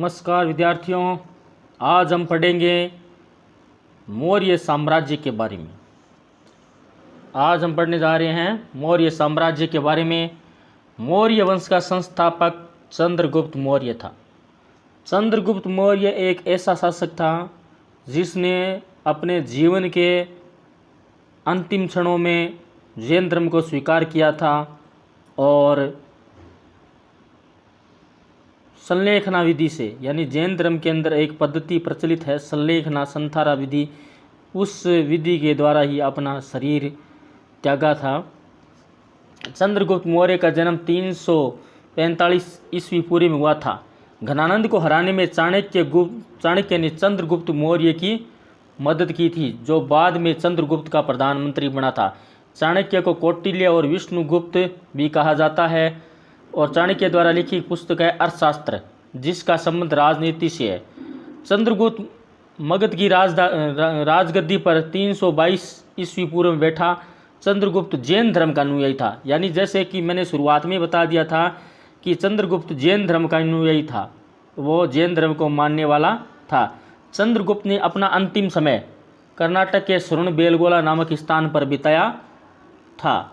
नमस्कार विद्यार्थियों, आज हम पढ़ेंगे मौर्य साम्राज्य के बारे में। आज हम पढ़ने जा रहे हैं मौर्य साम्राज्य के बारे में। मौर्य वंश का संस्थापक चंद्रगुप्त मौर्य था। चंद्रगुप्त मौर्य एक ऐसा शासक था जिसने अपने जीवन के अंतिम क्षणों में जैन धर्म को स्वीकार किया था और संलेखना विधि से, यानी जैन धर्म के अंदर एक पद्धति प्रचलित है संलेखना संथारा विधि, उस विधि के द्वारा ही अपना शरीर त्यागा था। चंद्रगुप्त मौर्य का जन्म 345 ईस्वी पूर्व में हुआ था। घनानंद को हराने में चाणक्य ने चंद्रगुप्त मौर्य की मदद की थी, जो बाद में चंद्रगुप्त का प्रधानमंत्री बना था। चाणक्य को कौटिल्य और विष्णुगुप्त भी कहा जाता है और चाणक्य द्वारा लिखी पुस्तक है अर्थशास्त्र, जिसका संबंध राजनीति से है। चंद्रगुप्त मगध की राजगद्दी पर 322 ईस्वी पूर्व में बैठा। चंद्रगुप्त जैन धर्म का अनुयायी था, यानी जैसे कि मैंने शुरुआत में बता दिया था कि चंद्रगुप्त जैन धर्म का अनुयायी था, वो जैन धर्म को मानने वाला था। चंद्रगुप्त ने अपना अंतिम समय कर्नाटक के श्रवणबेलगोला नामक स्थान पर बिताया था।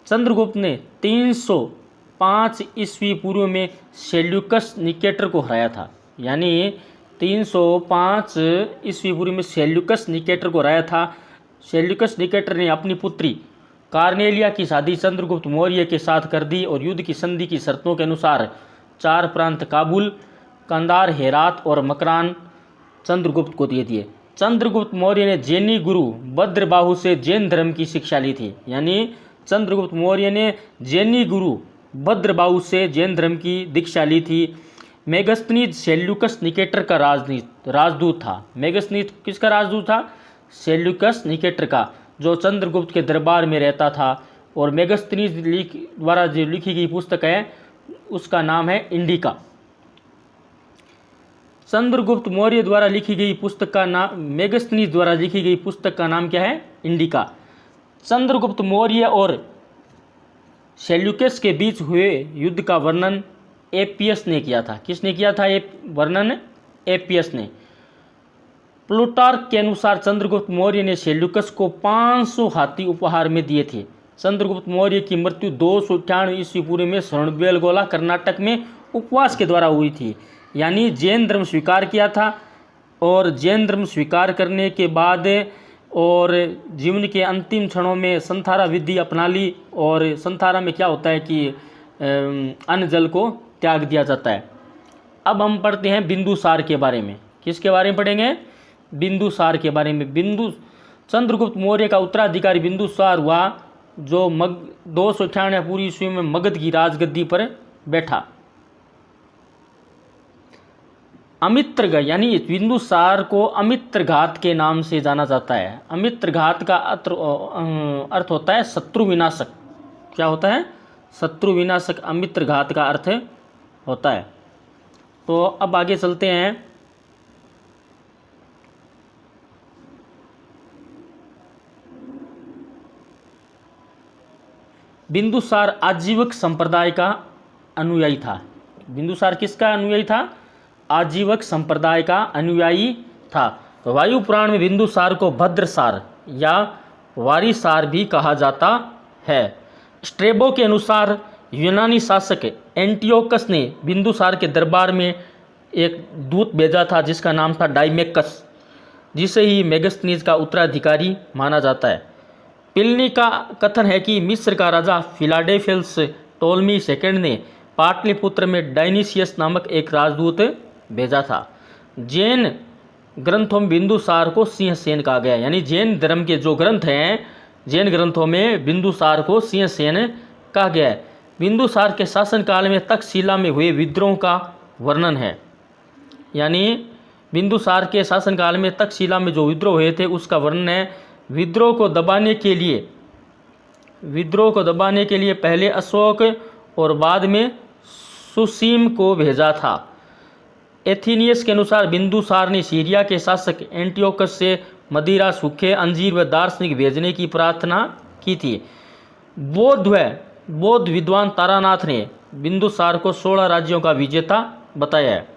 चंद्रगुप्त ने 305 ईस्वी पूर्व में सेल्यूकस निकेटर को हराया था, यानी 305 ईस्वी पूर्व में सेल्यूकस निकेटर को हराया था। सेल्यूकस निकेटर ने अपनी पुत्री कार्नेलिया की शादी चंद्रगुप्त मौर्य के साथ कर दी और युद्ध की संधि की शर्तों के अनुसार 4 प्रांत काबुल, कंधार, हेरात और मकरान चंद्रगुप्त को दे दिए। चंद्रगुप्त मौर्य ने जैनी गुरु भद्रबाहु से जैन धर्म की शिक्षा ली थी, यानी चंद्रगुप्त मौर्य ने जैनी गुरु भद्रबाहु से जैन धर्म की दीक्षा ली थी। मेगस्थनीज सेल्यूकस निकेटर का राजदूत था। मेगस्थनीज किसका राजदूत था? सेल्यूकस निकेटर का, जो चंद्रगुप्त के दरबार में रहता था। और मेगस्थनीज द्वारा जो लिखी गई पुस्तक है उसका नाम है इंडिका। चंद्रगुप्त मौर्य द्वारा लिखी गई पुस्तक का नाम, मेगस्थनीज द्वारा लिखी गई पुस्तक का नाम क्या है? इंडिका। चंद्रगुप्त मौर्य और सेल्यूकस के बीच हुए युद्ध का वर्णन एपियस ने किया था। किसने किया था ये वर्णन? एपियस ने। प्लूटार्क के अनुसार चंद्रगुप्त मौर्य ने सेल्यूकस को 500 हाथी उपहार में दिए थे। चंद्रगुप्त मौर्य की मृत्यु 298 ईस्वी पूर्व में श्रवणबेलगोला कर्नाटक में उपवास के द्वारा हुई थी, यानी जैन धर्म स्वीकार किया था और जैन धर्म स्वीकार करने के बाद और जीवन के अंतिम क्षणों में संथारा विधि अपना ली। और संथारा में क्या होता है कि अन्न जल को त्याग दिया जाता है। अब हम पढ़ते हैं बिंदुसार के बारे में। किसके बारे में पढ़ेंगे? बिंदुसार के बारे में। चंद्रगुप्त मौर्य का उत्तराधिकारी बिंदुसार हुआ, जो 298 पूर्व ईस्वी में मगध की राजगद्दी पर बैठा। अमित्रघात, यानी बिंदुसार को अमित्रघात के नाम से जाना जाता है। अमित्रघात का अर्थ होता है शत्रु विनाशक। क्या होता है? शत्रु विनाशक अमित्रघात का अर्थ होता है। तो अब आगे चलते हैं। बिंदुसार आजीवक संप्रदाय का अनुयायी था। बिंदुसार किसका अनुयायी था? आजीवक संप्रदाय का अनुयायी था। तो वायु पुराण में बिंदुसार को भद्रसार या वारिसार भी कहा जाता है। स्ट्रेबो के अनुसार यूनानी शासक एंटियोकस ने बिंदुसार के दरबार में एक दूत भेजा था जिसका नाम था डाइमेकस, जिसे ही मेगस्थनीज का उत्तराधिकारी माना जाता है। प्लिनी का कथन है कि मिस्र का राजा फिलाडेल्फस टोलमी सेकंड ने पाटलिपुत्र में डायनिसियस नामक एक राजदूत भेजा था। जैन ग्रंथों में बिंदुसार को सिंहसेन कहा गया, यानी जैन धर्म के जो ग्रंथ हैं, जैन ग्रंथों में बिंदुसार को सिंहसेन कहा गया है। बिंदुसार के शासनकाल में तक्षशिला में हुए विद्रोह का वर्णन है, यानी बिंदुसार के शासनकाल में तक्षशिला में जो विद्रोह हुए थे उसका वर्णन है। विद्रोह को दबाने के लिए पहले अशोक और बाद में सुसीम को भेजा था। एथीनियस के अनुसार बिंदुसार ने सीरिया के शासक एंटियोकस से मदिरा, सूखे अंजीर व दार्शनिक भेजने की प्रार्थना की थी। बौद्ध विद्वान तारानाथ ने बिंदुसार को 16 राज्यों का विजेता बताया है।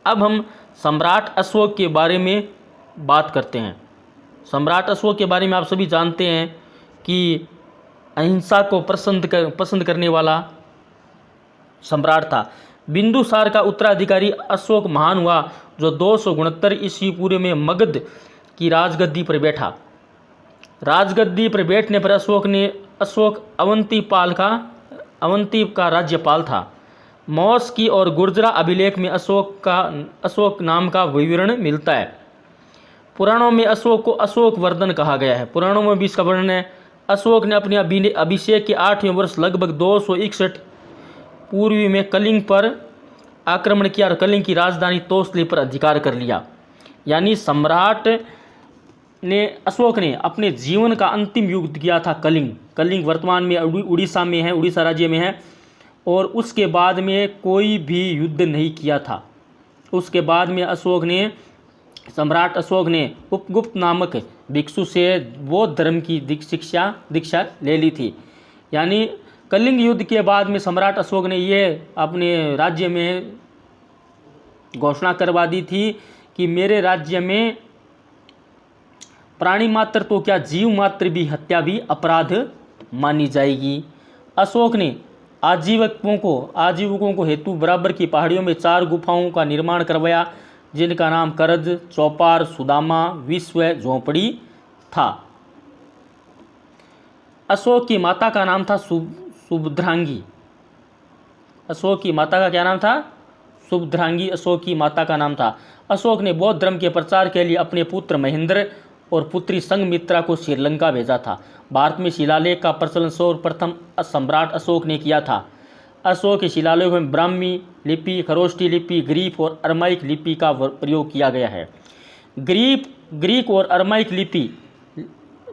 अब हम सम्राट अशोक के बारे में बात करते हैं। सम्राट अशोक के बारे में आप सभी जानते हैं कि अहिंसा को पसंद करने वाला सम्राट था। बिंदुसार का उत्तराधिकारी अशोक महान हुआ, जो 269 ईस्वी पूर्व में मगध की राजगद्दी पर बैठा। राजगद्दी पर बैठने पर अशोक अवंती का राज्यपाल था। मौस्की और गुर्जरा अभिलेख में अशोक नाम का विवरण मिलता है। पुराणों में अशोक को अशोक वर्धन कहा गया है। पुराणों में भी इसका वर्णन है। अशोक ने अपने अभिषेक के 8वें वर्ष लगभग 261 पूर्वी में कलिंग पर आक्रमण किया और कलिंग की राजधानी तोसली पर अधिकार कर लिया। यानी अशोक ने अपने जीवन का अंतिम युद्ध किया था कलिंग वर्तमान में उड़ीसा में है, उड़ीसा राज्य में है, और उसके बाद में कोई भी युद्ध नहीं किया था। उसके बाद में सम्राट अशोक ने उपगुप्त नामक भिक्षु से बौद्ध धर्म की दीक्षा ले ली थी। यानी कलिंग युद्ध के बाद में सम्राट अशोक ने ये अपने राज्य में घोषणा करवा दी थी कि मेरे राज्य में प्राणी मात्र तो क्या, जीव मात्र भी हत्या भी अपराध मानी जाएगी। अशोक ने आजीवकों को हेतु बराबर की पहाड़ियों में 4 गुफाओं का निर्माण करवाया, जिनका नाम करज, चौपार, सुदामा, विश्व, झोंपड़ी था। अशोक की माता का नाम था सुभद्रांगी। अशोक की माता का क्या नाम था? सुभद्रांगी अशोक की माता का नाम था। अशोक ने बौद्ध धर्म के प्रचार के लिए अपने पुत्र महेंद्र और पुत्री संघमित्रा को श्रीलंका भेजा था। भारत में शिलालेख का प्रचलन सर्वप्रथम सम्राट अशोक ने किया था। अशोक के शिलालेख में ब्राह्मी लिपि, खरोष्टी लिपि, ग्रीक और अरमाइक लिपि का प्रयोग किया गया है। ग्रीक और अरमाइक लिपि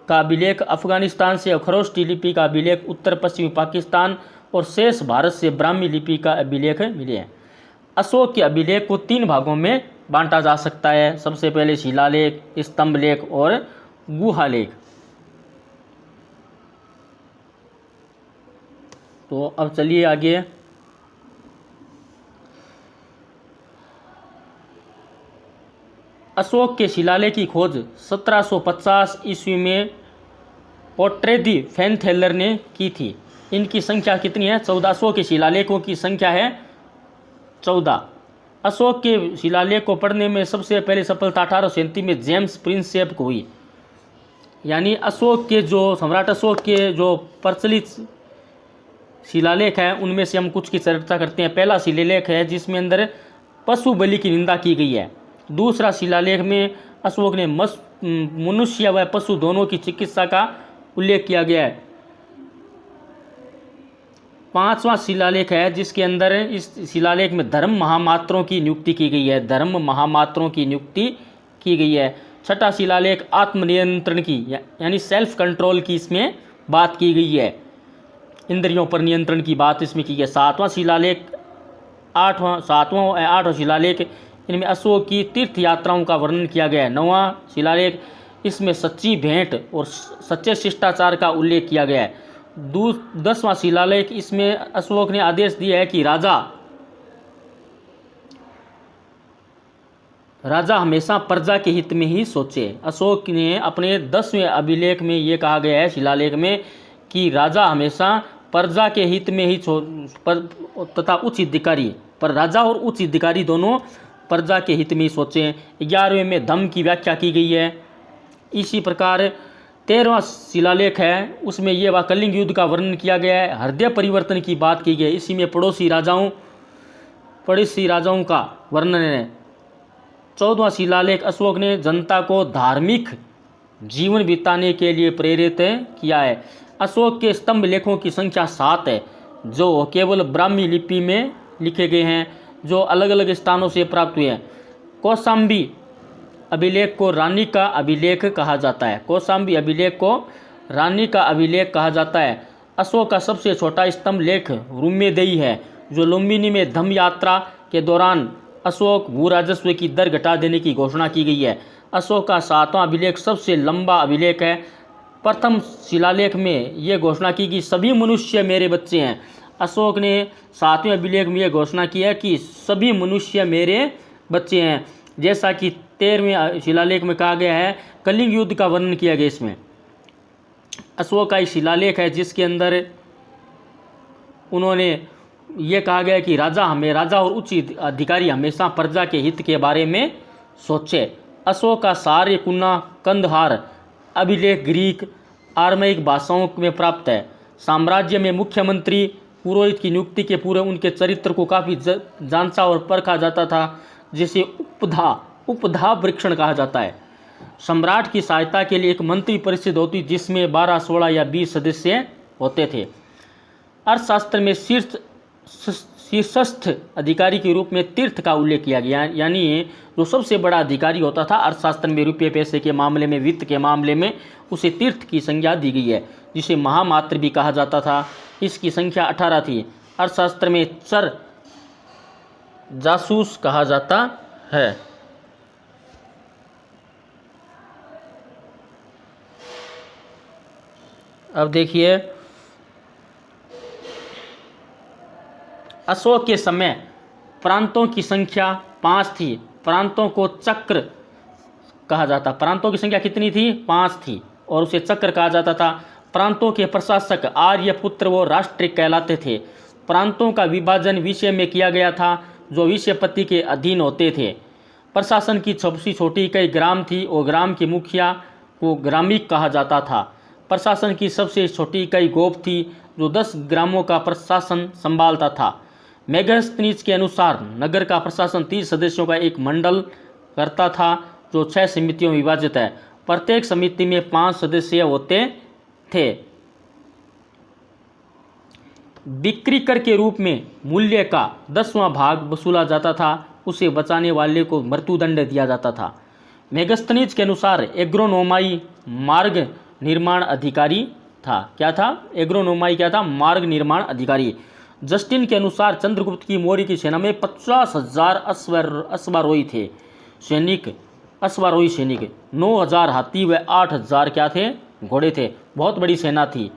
का अभिलेख अफगानिस्तान से और खरोष्टी लिपि का अभिलेख उत्तर पश्चिमी पाकिस्तान और शेष भारत से ब्राह्मी लिपि का अभिलेख मिले हैं। अशोक के अभिलेख को 3 भागों में बांटा जा सकता है। सबसे पहले शिलालेख, स्तंभलेख और गुहालेख। तो अब चलिए आगे। अशोक के शिलालेख की खोज 1750 ईस्वी में पोट्रेदी फैनथेलर ने की थी। इनकी संख्या कितनी है? 14। अशोक के शिलालेखों की संख्या है 14। अशोक के शिलालेख को पढ़ने में सबसे पहले सफलता 1837 में जेम्स प्रिंसेप को हुई। यानी सम्राट अशोक के जो प्रचलित शिलालेख हैं उनमें से हम कुछ की चर्चा करते हैं। पहला शिलालेख है जिसमें अंदर पशु बलि की निंदा की गई है। दूसरा शिलालेख में अशोक ने मनुष्य व पशु दोनों की चिकित्सा का उल्लेख किया गया है। 5वां शिलालेख है जिसके अंदर इस शिलालेख में धर्म महामात्रों की नियुक्ति की गई है। धर्म महामात्रों की नियुक्ति की गई है। 6ठा शिलालेख आत्मनियंत्रण की यानी सेल्फ कंट्रोल की इसमें बात की गई है। इंद्रियों पर नियंत्रण की बात इसमें की गई है। 7वां शिलालेख 8वां शिलालेख इनमें अशोक की तीर्थ यात्राओं का वर्णन किया गया है। 9वां शिलालेख इसमें सच्ची भेंट और सच्चे शिष्टाचार का उल्लेख किया गया है। 10वां शिलालेख इसमें अशोक ने आदेश दिया है कि राजा हमेशा प्रजा के हित में ही सोचे। अशोक ने अपने 10वें अभिलेख में ये कहा गया है शिलालेख में कि राजा हमेशा प्रजा के हित में ही तथा उच्च अधिकारी पर राजा और उच्च अधिकारी दोनों प्रजा के हित में ही सोचें। 11वें में धम्म की व्याख्या की गई है। इसी प्रकार 13वां शिलालेख है उसमें यह कलिंग युद्ध का वर्णन किया गया है। हृदय परिवर्तन की बात की गई है। इसी में पड़ोसी राजाओं का वर्णन है। 14वां शिलालेख अशोक ने जनता को धार्मिक जीवन बिताने के लिए प्रेरित किया है। अशोक के स्तंभ लेखों की संख्या 7 है जो केवल ब्राह्मी लिपि में लिखे गए हैं, जो अलग अलग स्थानों से प्राप्त हुए हैं। कौशाम्बी अभिलेख को रानी का अभिलेख कहा जाता है। कौशाम्बी अभिलेख को रानी का अभिलेख कहा जाता है। अशोक का सबसे छोटा स्तंभ लेख रुम्मेदई है, जो लुम्बिनी में धम्म यात्रा के दौरान अशोक भू राजस्व की दर घटा देने की घोषणा की गई है। अशोक का 7वां अभिलेख सबसे लंबा अभिलेख है। प्रथम शिलालेख में यह घोषणा की कि सभी मनुष्य मेरे बच्चे हैं। अशोक ने 7वें अभिलेख में यह घोषणा की है कि सभी मनुष्य मेरे बच्चे हैं। जैसा कि 13वें शिलालेख में कहा गया है, कलिंग युद्ध का वर्णन किया गया इसमें। अशोक का एक शिलालेख है जिसके अंदर उन्होंने ये कहा गया कि राजा और उच्च अधिकारी हमेशा प्रजा के हित के बारे में सोचे। अशोक का सारे कुन्ना कंदहार अभिलेख ग्रीक आर्मेयिक भाषाओं में प्राप्त है। साम्राज्य में मुख्यमंत्री पुरोहित की नियुक्ति के पूर्व उनके चरित्र को काफ़ी जांचा और परखा जाता था, जिसे उपधा परीक्षण कहा जाता है। सम्राट की सहायता के लिए एक मंत्री परिषद होती जिसमें 12, 16 या 20 सदस्य होते थे। अर्थशास्त्र में शीर्षस्थ अधिकारी के रूप में तीर्थ का उल्लेख किया गया, यानी जो सबसे बड़ा अधिकारी होता था अर्थशास्त्र में, रुपये पैसे के मामले में, वित्त के मामले में, उसे तीर्थ की संज्ञा दी गई है, जिसे महामात्र भी कहा जाता था। इसकी संख्या 18 थी। अर्थशास्त्र में चर जासूस कहा जाता है। अब देखिए, अशोक के समय प्रांतों की संख्या 5 थी। प्रांतों को चक्र कहा जाता। प्रांतों की संख्या कितनी थी? 5 थी, और उसे चक्र कहा जाता था। प्रांतों के प्रशासक आर्यपुत्र व राष्ट्र कहलाते थे। प्रांतों का विभाजन विषय में किया गया था, जो विषयपति के अधीन होते थे। प्रशासन की सबसे छोटी इकाई ग्राम थी और ग्राम के मुखिया को ग्रामिक कहा जाता था। प्रशासन की सबसे छोटी इकाई गोप थी, जो 10 ग्रामों का प्रशासन संभालता था। मेगास्थनीज के अनुसार नगर का प्रशासन 30 सदस्यों का एक मंडल करता था, जो 6 समितियों में विभाजित है। प्रत्येक समिति में 5 सदस्य होते थे। बिक्री कर के रूप में मूल्य का 10वां भाग वसूला जाता था। उसे बचाने वाले को मृत्युदंड दिया जाता था। मेगास्थनीज के अनुसार एग्रोनोमाई मार्ग निर्माण अधिकारी था। क्या था? एग्रोनोमाई क्या था? मार्ग निर्माण अधिकारी। जस्टिन के अनुसार चंद्रगुप्त की मौर्य की सेना में 50,000 अश्वारोही थे सैनिक, 9,000 हाथी व 8,000 क्या थे? घोड़े थे। बहुत बड़ी सेना थी।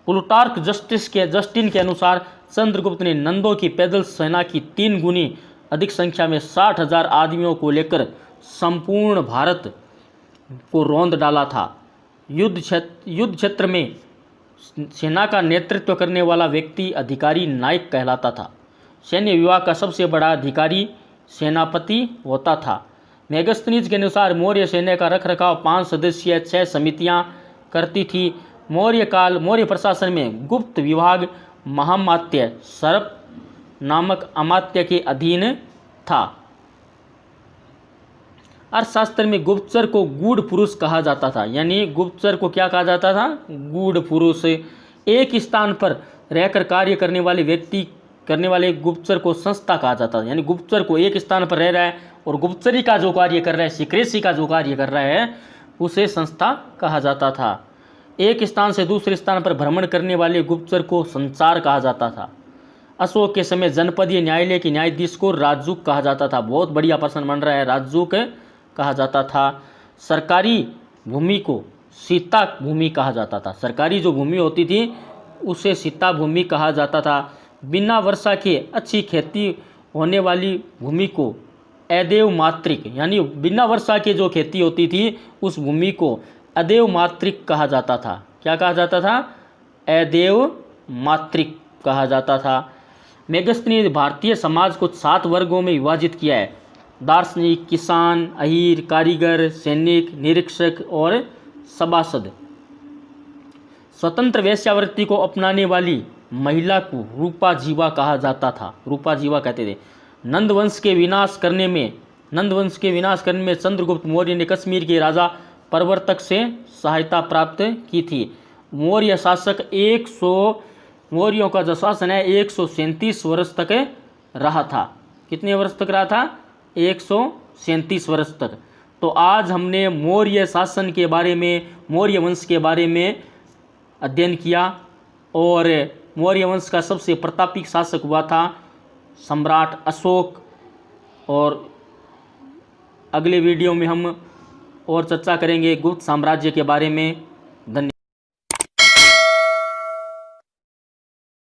प्लूटार्क जस्टिन के अनुसार चंद्रगुप्त ने नंदों की पैदल सेना की 3 गुनी अधिक संख्या में 60,000 आदमियों को लेकर संपूर्ण भारत को रौंद डाला था। युद्ध क्षेत्र में सेना का नेतृत्व करने वाला व्यक्ति अधिकारी नायक कहलाता था। सैन्य विभाग का सबसे बड़ा अधिकारी सेनापति होता था। मेगास्थनीज के अनुसार मौर्य सेना का रखरखाव 5 सदस्यीय 6 समितियां करती थी। मौर्य प्रशासन में गुप्त विभाग महामात्य सर्प नामक अमात्य के अधीन था। अर्थशास्त्र में गुप्तचर को गूढ़ पुरुष कहा जाता था, यानी गुप्तचर को क्या कहा जाता था? गूढ़ पुरुष। एक स्थान पर रहकर कार्य करने वाले गुप्तचर को संस्था कहा जाता था, यानी गुप्तचर को एक स्थान पर रह रहा है और गुप्तचरी का जो कार्य कर रहा है, सीक्रेसी का जो कार्य कर रहा है, उसे संस्था कहा जाता था। एक स्थान से दूसरे स्थान पर भ्रमण करने वाले गुप्तचर को संचार कहा जाता था। अशोक के समय जनपदीय न्यायालय के न्यायाधीश को राजूक कहा जाता था। बहुत बढ़िया प्रश्न बन रहा है, राजूक कहा जाता था। सरकारी भूमि को सीता भूमि कहा जाता था। सरकारी जो भूमि होती थी उसे सीता भूमि कहा जाता था। बिना वर्षा के अच्छी खेती होने वाली भूमि को अदेव मातृक, यानी बिना वर्षा के जो खेती होती थी उस भूमि को अदेव मातृक कहा जाता था। क्या कहा जाता था? अदेव मातृक कहा जाता था। मेगास्थनीज ने भारतीय समाज को 7 वर्गों में विभाजित किया है: दार्शनिक, किसान, अहीर, कारीगर, सैनिक, निरीक्षक और सभासद। स्वतंत्र वेश्यावृत्ति को अपनाने वाली महिला को रूपा जीवा कहा जाता था। रूपा जीवा कहते थे। नंद वंश के विनाश करने में चंद्रगुप्त मौर्य ने कश्मीर के राजा प्रवर्तक से सहायता प्राप्त की थी। मौर्य मौर्यों का जो शासन है 137 वर्ष तक रहा था। कितने वर्ष तक रहा था? 137 वर्ष तक। तो आज हमने मौर्य शासन के बारे में, मौर्य वंश के बारे में अध्ययन किया, और मौर्य वंश का सबसे प्रतापी शासक हुआ था सम्राट अशोक। और अगले वीडियो में हम और चर्चा करेंगे गुप्त साम्राज्य के बारे में। धन्यवाद।